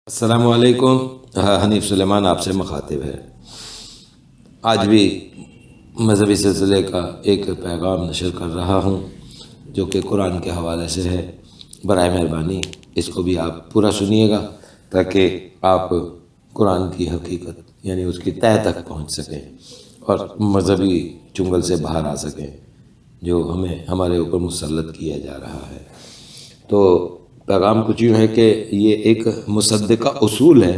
السلام علیکم۔ حنیف سلیمان آپ سے مخاطب ہے۔ آج بھی مذہبی سلسلے کا ایک پیغام نشر کر رہا ہوں جو کہ قرآن کے حوالے سے ہے۔ برائے مہربانی اس کو بھی آپ پورا سنیے گا تاکہ آپ قرآن کی حقیقت یعنی اس کی تہہ تک پہنچ سکیں اور مذہبی چنگل سے باہر آ سکیں جو ہمارے اوپر مسلط کیا جا رہا ہے۔ تو پیغام کچھ یوں ہے کہ یہ ایک مصدقہ اصول ہے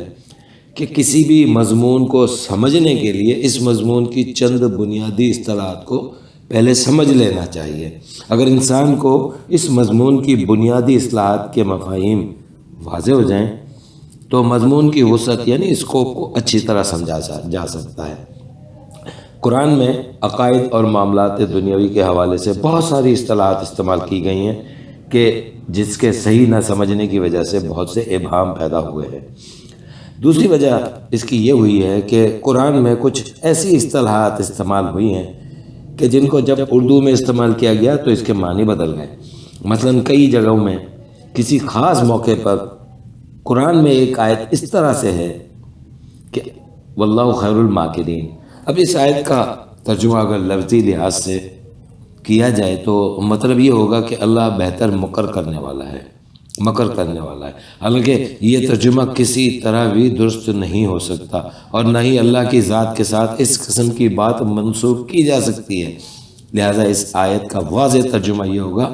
کہ کسی بھی مضمون کو سمجھنے کے لیے اس مضمون کی چند بنیادی اصطلاحات کو پہلے سمجھ لینا چاہیے۔ اگر انسان کو اس مضمون کی بنیادی اصطلاحات کے مفاہیم واضح ہو جائیں تو مضمون کی وسعت یعنی اسکوپ کو اچھی طرح سمجھا جا سکتا ہے۔ قرآن میں عقائد اور معاملات دنیاوی کے حوالے سے بہت ساری اصطلاحات استعمال کی گئی ہیں کہ جس کے صحیح نہ سمجھنے کی وجہ سے بہت سے ابہام پیدا ہوئے ہیں۔ دوسری وجہ اس کی یہ ہوئی ہے کہ قرآن میں کچھ ایسی اصطلاحات استعمال ہوئی ہیں کہ جن کو جب اردو میں استعمال کیا گیا تو اس کے معنی بدل گئے۔ مثلاً کئی جگہوں میں کسی خاص موقع پر قرآن میں ایک آیت اس طرح سے ہے کہ واللہ خیر الماکرین۔ اب اس آیت کا ترجمہ اگر لفظی لحاظ سے کیا جائے تو مطلب یہ ہوگا کہ اللہ بہتر مکر کرنے والا ہے، مکر کرنے والا ہے۔ حالانکہ یہ ترجمہ کسی طرح بھی درست نہیں ہو سکتا اور نہ ہی اللہ کی ذات کے ساتھ اس قسم کی بات منسوب کی جا سکتی ہے۔ لہٰذا اس آیت کا واضح ترجمہ یہ ہوگا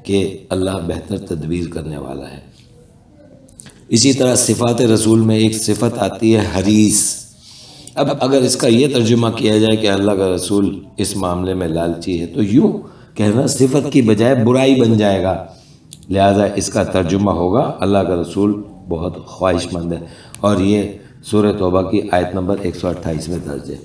کہ اللہ بہتر تدبیر کرنے والا ہے۔ اسی طرح صفات رسول میں ایک صفت آتی ہے حریص۔ اب اگر اس کا یہ ترجمہ کیا جائے کہ اللہ کا رسول اس معاملے میں لالچی ہے تو یوں کہنا صفت کی بجائے برائی بن جائے گا۔ لہذا اس کا ترجمہ ہوگا اللہ کا رسول بہت خواہش مند ہے، اور یہ سورہ توبہ کی آیت نمبر 128 میں درج ہے۔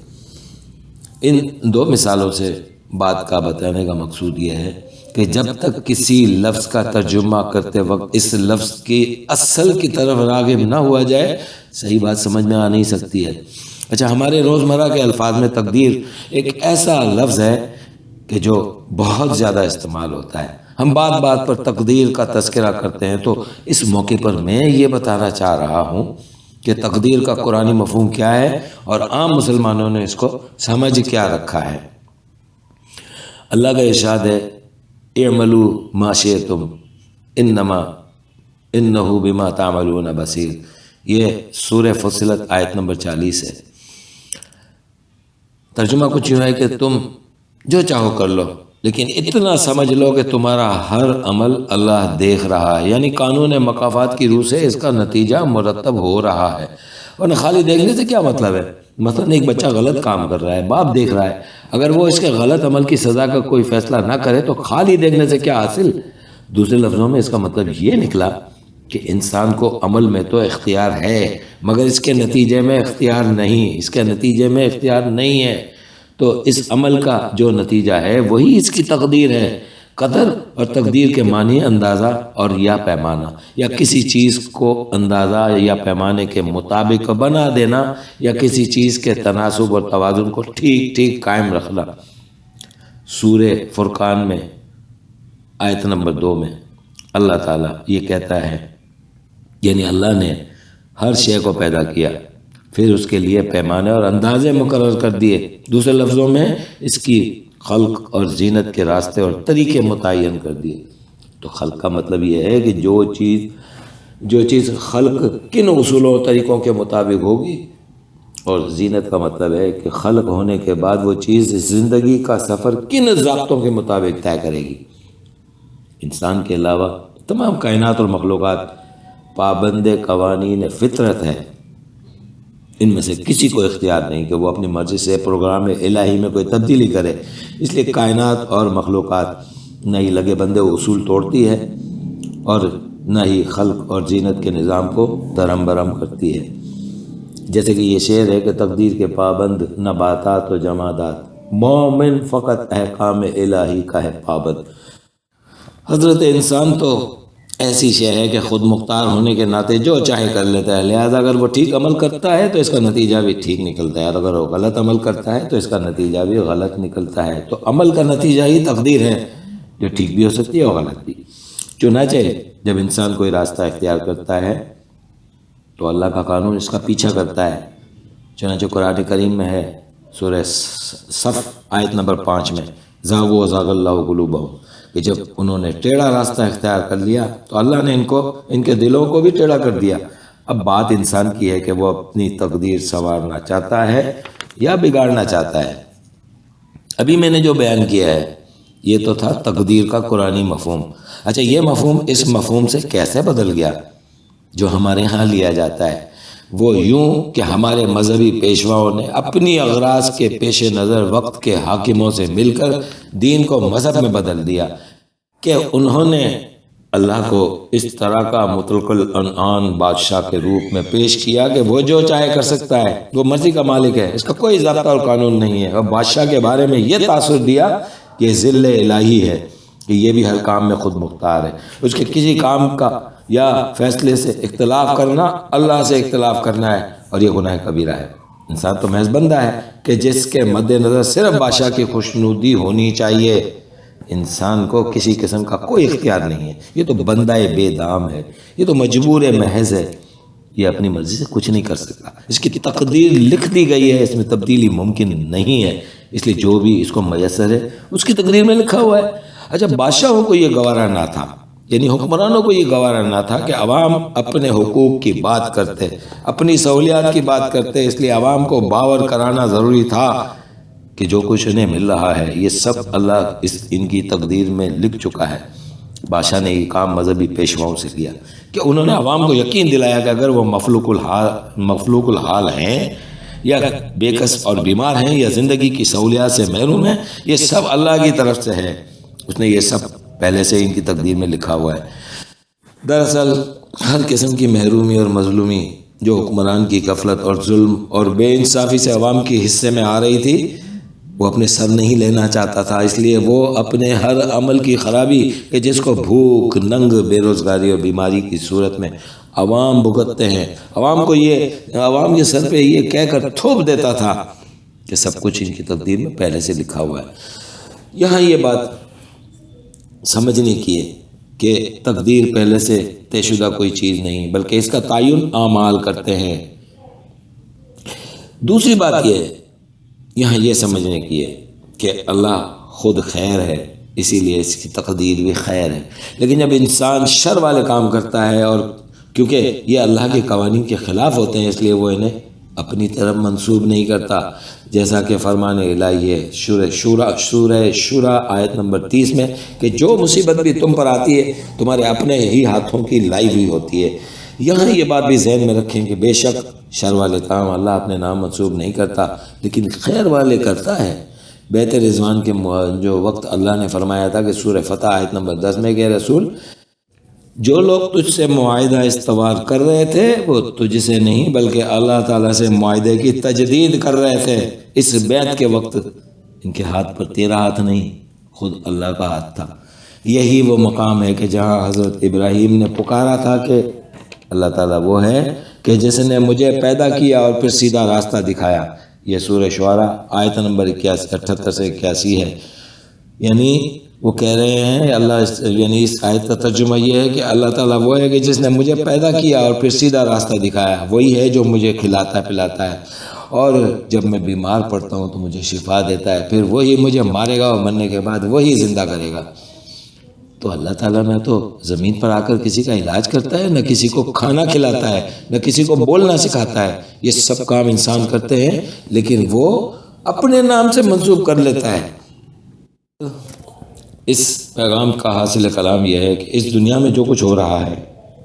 ان دو مثالوں سے بات کا بتانے کا مقصود یہ ہے کہ جب تک کسی لفظ کا ترجمہ کرتے وقت اس لفظ کی اصل کی طرف راغب نہ ہوا جائے صحیح بات سمجھ میں آ نہیں سکتی ہے۔ اچھا، ہمارے روزمرہ کے الفاظ میں تقدیر ایک ایسا لفظ ہے کہ جو بہت زیادہ استعمال ہوتا ہے۔ ہم بات بات پر تقدیر کا تذکرہ کرتے ہیں تو اس موقع پر میں یہ بتانا چاہ رہا ہوں کہ تقدیر کا قرآنی مفہوم کیا ہے اور عام مسلمانوں نے اس کو سمجھ کیا رکھا ہے۔ اللہ کا ارشاد ہے اعملوا ما شئتم انما انہ بما تعملون بصیر۔ یہ سورہ فصلت آیت نمبر 40 ہے۔ ترجمہ کچھ یوں ہے کہ تم جو چاہو کر لو لیکن اتنا سمجھ لو کہ تمہارا ہر عمل اللہ دیکھ رہا ہے، یعنی قانون مکافات کی روح سے اس کا نتیجہ مرتب ہو رہا ہے۔ ورنہ خالی دیکھنے سے کیا مطلب ہے؟ مثلا ایک بچہ غلط کام کر رہا ہے، باپ دیکھ رہا ہے، اگر وہ اس کے غلط عمل کی سزا کا کوئی فیصلہ نہ کرے تو خالی دیکھنے سے کیا حاصل؟ دوسرے لفظوں میں اس کا مطلب یہ نکلا کہ انسان کو عمل میں تو اختیار ہے مگر اس کے نتیجے میں اختیار نہیں، اس کے نتیجے میں اختیار نہیں ہے۔ تو اس عمل کا جو نتیجہ ہے وہی اس کی تقدیر ہے۔ قدر اور تقدیر کے معنی اندازہ اور یا پیمانہ، یا کسی چیز کو اندازہ یا پیمانے کے مطابق بنا دینا، یا کسی چیز کے تناسب اور توازن کو ٹھیک ٹھیک قائم رکھنا۔ سورہ فرقان میں آیت نمبر 2 میں اللہ تعالیٰ یہ کہتا ہے، یعنی اللہ نے ہر شے کو پیدا کیا پھر اس کے لیے پیمانے اور اندازے مقرر کر دیے۔ دوسرے لفظوں میں اس کی خلق اور زینت کے راستے اور طریقے متعین کر دیے۔ تو خلق کا مطلب یہ ہے کہ جو چیز خلق کن اصولوں اور طریقوں کے مطابق ہوگی، اور زینت کا مطلب ہے کہ خلق ہونے کے بعد وہ چیز زندگی کا سفر کن ضابطوں کے مطابق طے کرے گی۔ انسان کے علاوہ تمام کائنات اور مخلوقات پابند قوانین فطرت ہے۔ ان میں سے کسی کو اختیار نہیں کہ وہ اپنی مرضی سے پروگرام الہی میں کوئی تبدیلی کرے۔ اس لیے کائنات اور مخلوقات نہ ہی لگے بندے اصول توڑتی ہے اور نہ ہی خلق اور زینت کے نظام کو درہم برہم کرتی ہے۔ جیسے کہ یہ شعر ہے کہ تقدیر کے پابند نباتات و جمادات، مومن فقط احکام الہی کا ہے پابند۔ حضرت انسان تو ایسی شے ہے کہ خود مختار ہونے کے ناطے جو چاہے کر لیتا ہے، لہذا اگر وہ ٹھیک عمل کرتا ہے تو اس کا نتیجہ بھی ٹھیک نکلتا ہے، اور اگر وہ غلط عمل کرتا ہے تو اس کا نتیجہ بھی غلط نکلتا ہے۔ تو عمل کا نتیجہ ہی تقدیر ہے جو ٹھیک بھی ہو سکتی ہے اور غلط بھی۔ چنانچہ جب انسان کوئی راستہ اختیار کرتا ہے تو اللہ کا قانون اس کا پیچھا کرتا ہے۔ چنانچہ قرآن کریم میں ہے سورہ صف آیت نمبر 5 میں زاغوا وزاغ اللہ قلوبہم، کہ جب انہوں نے ٹیڑھا راستہ اختیار کر لیا تو اللہ نے ان کے دلوں کو بھی ٹیڑھا کر دیا۔ اب بات انسان کی ہے کہ وہ اپنی تقدیر سنوارنا چاہتا ہے یا بگاڑنا چاہتا ہے۔ ابھی میں نے جو بیان کیا ہے یہ تو تھا تقدیر کا قرآنی مفہوم۔ اچھا، یہ مفہوم اس مفہوم سے کیسے بدل گیا جو ہمارے ہاں لیا جاتا ہے؟ وہ یوں کہ ہمارے مذہبی پیشواؤں نے اپنی اغراض کے پیش نظر وقت کے حاکموں سے مل کر دین کو مذہب میں بدل دیا کہ انہوں نے اللہ کو اس طرح کا مطلق العنان بادشاہ کے روپ میں پیش کیا کہ وہ جو چاہے کر سکتا ہے، وہ مرضی کا مالک ہے، اس کا کوئی ضابطہ اور قانون نہیں ہے، اور بادشاہ کے بارے میں یہ تاثر دیا کہ ذل الہی ہے، کہ یہ بھی ہر کام میں خود مختار ہے، اس کے کسی کام کا یا فیصلے سے اختلاف کرنا اللہ سے اختلاف کرنا ہے، اور یہ گناہ کبیرہ ہے۔ انسان تو محض بندہ ہے کہ جس کے مد نظر صرف بادشاہ کی خوشنودی ہونی چاہیے، انسان کو کسی قسم کا کوئی اختیار نہیں ہے، یہ تو بندہ بے دام ہے، یہ تو مجبور محض ہے، یہ اپنی مرضی سے کچھ نہیں کر سکتا، اس کی تقدیر لکھ دی گئی ہے، اس میں تبدیلی ممکن نہیں ہے، اس لیے جو بھی اس کو میسر ہے اس کی تقدیر میں لکھا ہوا ہے۔ اچھا، بادشاہوں کو یہ گوارا نہ تھا، یعنی حکمرانوں کو یہ گوارا نہ تھا کہ عوام اپنے حقوق کی بات کرتے، اپنی سہولیات کی بات کرتے، اس لیے عوام کو باور کرانا ضروری تھا کہ جو کچھ انہیں مل رہا ہے یہ سب اللہ ان کی تقدیر میں لکھ چکا ہے۔ بادشاہ نے یہ کام مذہبی پیشواؤں سے کیا کہ انہوں نے عوام کو یقین دلایا کہ اگر وہ مفلوق الحال ہیں یا بے کس اور بیمار ہیں یا زندگی کی سہولیات سے محروم ہیں، یہ سب اللہ کی طرف سے ہے، اس نے یہ سب پہلے سے ان کی تقدیر میں لکھا ہوا ہے۔ دراصل ہر قسم کی محرومی اور مظلومی جو حکمران کی غفلت اور ظلم اور بے انصافی سے عوام کی حصے میں آ رہی تھی، وہ اپنے سر نہیں لینا چاہتا تھا، اس لیے وہ اپنے ہر عمل کی خرابی کہ جس کو بھوک، ننگ، بے روزگاری اور بیماری کی صورت میں عوام بھگتتے ہیں، عوام کے سر پہ یہ کہہ کر تھوپ دیتا تھا کہ سب کچھ ان کی تقدیر میں پہلے سے لکھا ہوا ہے۔ یہاں یہ بات سمجھنے کی ہے کہ تقدیر پہلے سے طے شدہ کوئی چیز نہیں، بلکہ اس کا تعین اعمال کرتے ہیں۔ دوسری بات یہ ہے، یہاں یہ سمجھنے کی ہے کہ اللہ خود خیر ہے، اسی لیے اس کی تقدیر بھی خیر ہے، لیکن جب انسان شر والے کام کرتا ہے، اور کیونکہ یہ اللہ کے قوانین کے خلاف ہوتے ہیں، اس لیے وہ انہیں اپنی طرف منسوب نہیں کرتا، جیسا کہ فرمان الہی ہے سورہ شورى آیت نمبر 30 میں کہ جو مصیبت بھی تم پر آتی ہے تمہارے اپنے ہی ہاتھوں کی لائی ہوئی ہوتی ہے۔ یہاں یہ بات بھی ذہن میں رکھیں کہ بے شک شر والے کام اللہ اپنے نام منسوب نہیں کرتا، لیکن خیر والے کرتا ہے۔ بیت رضوان کے جو وقت اللہ نے فرمایا تھا کہ سورہ فتح آیت نمبر 10 میں کہ رسول، جو لوگ تجھ سے معاہدہ استوار کر رہے تھے وہ تجھ سے نہیں بلکہ اللہ تعالیٰ سے معاہدے کی تجدید کر رہے تھے، اس بیعت کے وقت ان کے ہاتھ پر تیرا ہاتھ نہیں، خود اللہ کا ہاتھ تھا۔ یہی وہ مقام ہے کہ جہاں حضرت ابراہیم نے پکارا تھا کہ اللہ تعالیٰ وہ ہے کہ جس نے مجھے پیدا کیا اور پھر سیدھا راستہ دکھایا۔ یہ سورہ شعراء آیت نمبر 78 سے 81 ہے۔ یعنی وہ کہہ رہے ہیں یعنی اس آیت کا ترجمہ یہ ہے کہ اللہ تعالیٰ وہ ہے کہ جس نے مجھے پیدا کیا اور پھر سیدھا راستہ دکھایا، وہی ہے جو مجھے کھلاتا پلاتا ہے، اور جب میں بیمار پڑتا ہوں تو مجھے شفا دیتا ہے، پھر وہی مجھے مارے گا اور مرنے کے بعد وہی زندہ کرے گا۔ تو اللہ تعالیٰ نہ تو زمین پر آ کر کسی کا علاج کرتا ہے، نہ کسی کو کھانا کھلاتا ہے، نہ کسی کو بولنا سکھاتا ہے، یہ سب کام انسان کرتے ہیں، لیکن وہ اپنے نام سے منسوب کر لیتا ہے۔ اس پیغام کا حاصل کلام یہ ہے کہ اس دنیا میں جو کچھ ہو رہا ہے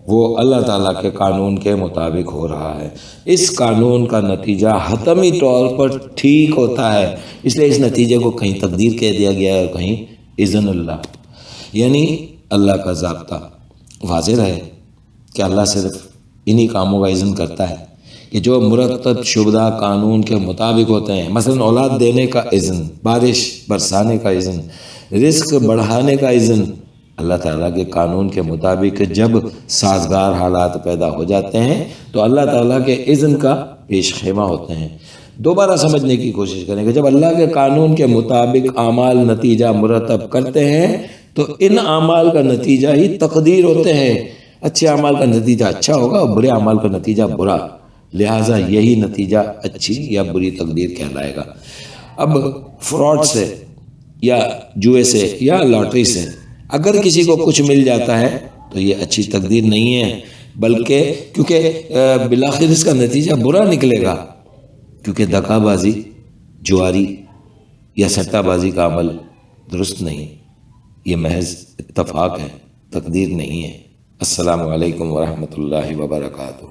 وہ اللہ تعالیٰ کے قانون کے مطابق ہو رہا ہے۔ اس قانون کا نتیجہ حتمی طور پر ٹھیک ہوتا ہے، اس لیے اس نتیجے کو کہیں تقدیر کہہ دیا گیا ہے اور کہیں اذن اللہ، یعنی اللہ کا ضابطہ۔ واضح ہے کہ اللہ صرف انہی کاموں کا اذن کرتا ہے کہ جو مرتب شدہ قانون کے مطابق ہوتے ہیں، مثلا اولاد دینے کا اذن، بارش برسانے کا اذن، رزق بڑھانے کا اذن۔ اللہ تعالیٰ کے قانون کے مطابق جب سازگار حالات پیدا ہو جاتے ہیں تو اللہ تعالیٰ کے اذن کا پیش خیمہ ہوتے ہیں۔ دوبارہ سمجھنے کی کوشش کریں کہ جب اللہ کے قانون کے مطابق اعمال نتیجہ مرتب کرتے ہیں تو ان اعمال کا نتیجہ ہی تقدیر ہوتے ہیں، اچھے اعمال کا نتیجہ اچھا ہوگا اور برے اعمال کا نتیجہ برا، لہٰذا یہی نتیجہ اچھی یا بری تقدیر کہلائے گا۔ اب فراڈ سے یا جوئے سے یا لاٹری سے اگر کسی کو کچھ مل جاتا ہے تو یہ اچھی تقدیر نہیں ہے، بلکہ کیونکہ بالآخر اس کا نتیجہ برا نکلے گا، کیونکہ دغا بازی، جواری یا سٹہ بازی کا عمل درست نہیں، یہ محض اتفاق ہے، تقدیر نہیں ہے۔ السلام علیکم ورحمۃ اللہ وبرکاتہ۔